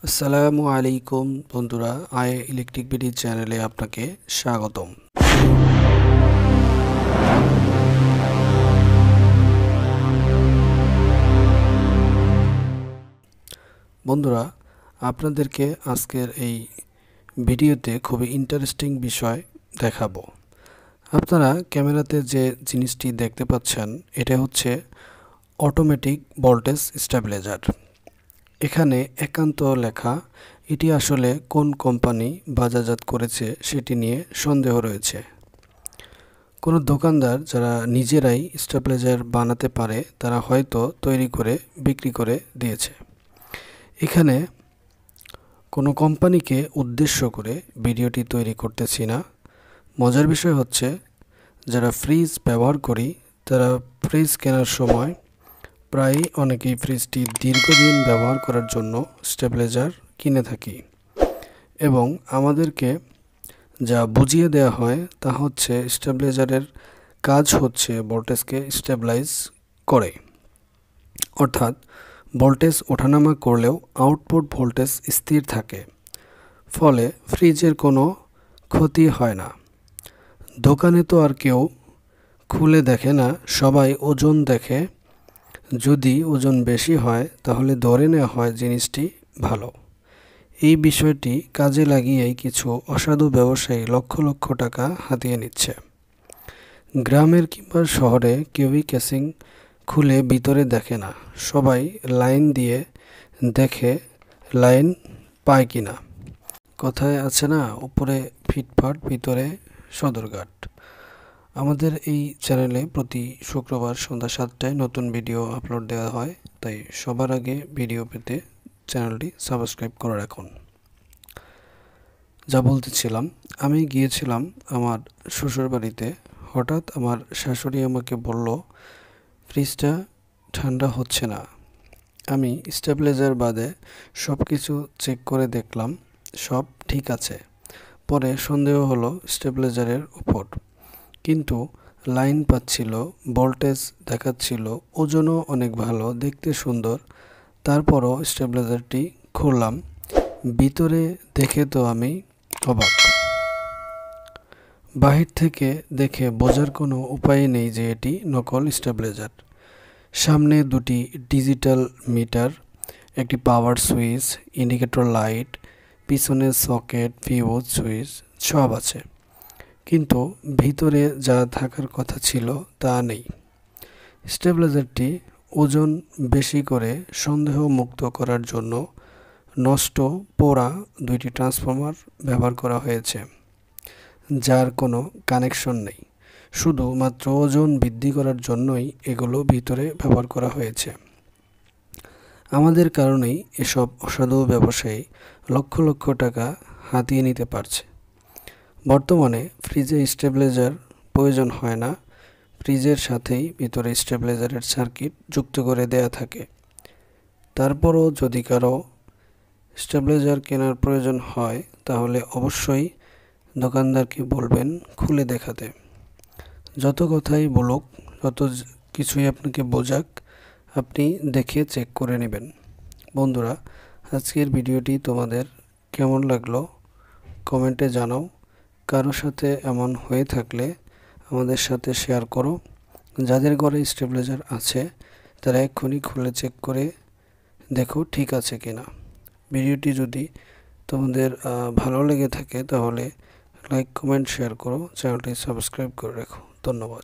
আসসালামু আলাইকুম বন্ধুরা, আই ইলেকট্রিক বিডি চ্যানেলে আপনাকে স্বাগতম। বন্ধুরা, আপনাদেরকে আজকের এই ভিডিওতে খুবই ইন্টারেস্টিং বিষয় দেখাবো। আপনারা ক্যামেরাতে যে জিনিসটি দেখতে পাচ্ছেন, এটা হচ্ছে অটোমেটিক ভোল্টেজ স্টেবিলাইজার। এখানে একান্ত লেখা, এটি আসলে কোন কোম্পানি বাজারজাত করেছে সেটি নিয়ে সন্দেহ রয়েছে। কোনো দোকানদার যারা নিজেরাই স্টেবিলাইজার বানাতে পারে তারা হয়তো তৈরি করে বিক্রি করে দিয়েছে। এখানে কোনো কোম্পানিকে উদ্দেশ্য করে ভিডিওটি তৈরি করতেছি না। মজার বিষয় হচ্ছে, যারা ফ্রিজ ব্যবহার করি তারা ফ্রিজ কেনার সময় প্রায়ই অনেকেই ফ্রিজটি দীর্ঘদিন ব্যবহার করার জন্য স্টেবিলাইজার কিনে থাকি, এবং আমাদেরকে যা বুঝিয়ে দেওয়া হয় তা হচ্ছে স্টেবিলাইজারের কাজ হচ্ছে ভোল্টেজকে স্টেবিলাইজ করে, অর্থাৎ ভোল্টেজ ওঠানামা করলেও আউটপুট ভোল্টেজ স্থির থাকে, ফলে ফ্রিজের কোনো ক্ষতি হয় না। দোকানে তো আর কেউ খুলে দেখে না, সবাই ওজন দেখে। যদি ওজন বেশি হয় তাহলে ধরে নেওয়া হয় জিনিসটি ভালো। এই বিষয়টি কাজে লাগিয়েই কিছু অসাধু ব্যবসায়ী লক্ষ লক্ষ টাকা হাতিয়ে নিচ্ছে। গ্রামের কিংবা শহরে কেউই কেসিং খুলে ভিতরে দেখে না, সবাই লাইন দিয়ে দেখে লাইন পায় কিনা। কথায় আছে না, উপরে ফিটফাট ভিতরে সদরঘাট। আমাদের এই চ্যানেলে প্রতি শুক্রবার সন্ধ্যা 7টায় নতুন ভিডিও আপলোড দেওয়া হয়, তাই সবার আগে ভিডিও পেতে চ্যানেলটি সাবস্ক্রাইব করে রাখুন। যা বলতেছিলাম, আমি গিয়েছিলাম আমার শ্বশুর বাড়িতে। হঠাৎ আমার শাশুড়ি আমাকে বলল, ফ্রিজটা ঠান্ডা হচ্ছে না। আমি স্টেবিলাইজার বাদে সব কিছু চেক করে দেখলাম, সব ঠিক আছে। পরে সন্দেহ হলো স্টেবিলাইজারের উপর, কিন্তু লাইন পাচ্ছিল, ভোল্টেজ দেখাচ্ছিল, ওজনও অনেক ভালো, দেখতে সুন্দর। তারপরও স্টেবিলাইজারটি খুললাম, ভিতরে দেখে তো আমি অবাক। বাহির থেকে দেখে বোঝার কোনো উপায় নেই যে এটি নকল স্টেবিলাইজার। সামনে দুটি ডিজিটাল মিটার, একটি পাওয়ার সুইচ, ইন্ডিকেটর লাইট, পিছনে সকেট, ফিউজ, সুইচ সব আছে, কিন্তু ভিতরে যা থাকার কথা ছিল তা নেই। স্টেবিলাইজারটি ওজন বেশি করে সন্দেহ মুক্ত করার জন্য নষ্ট পোড়া দুইটি ট্রান্সফরমার ব্যবহার করা হয়েছে, যার কোনো কানেকশন নেই। শুধুমাত্র ওজন বৃদ্ধি করার জন্যই এগুলো ভিতরে ব্যবহার করা হয়েছে। আমাদের কারণেই এসব অসাধু ব্যবসায়ী লক্ষ লক্ষ টাকা হাতিয়ে নিতে পারছে। বর্তমানে ফ্রিজে স্টেবিলাইজার প্রয়োজন হয় না, ফ্রিজের সাথেই ভিতরে স্টেবিলাইজারের সার্কিট যুক্ত করে দেয়া থাকে। তারপরও যদি কারো স্টেবিলাইজার কেনার প্রয়োজন হয় তাহলে অবশ্যই দোকানদারকে বলবেন খুলে দেখাতে। যত কথাই বলুক, যত কিছুই আপনাকে বোঝাক, আপনি দেখে চেক করে নেবেন। বন্ধুরা, আজকের ভিডিওটি তোমাদের কেমন লাগলো কমেন্টে জানাও। কারো সাথে এমন হয়ে থাকলে আমাদের সাথে শেয়ার করো। যাদের ঘরে স্টেবিলাইজার আছে তারা এক্ষুনি খুলে চেক করে দেখো ঠিক আছে কিনা। ভিডিওটি যদি তোমাদের ভালো লেগে থাকে তাহলে লাইক, কমেন্ট, শেয়ার করো, চ্যানেলটি সাবস্ক্রাইব করে রাখো। ধন্যবাদ।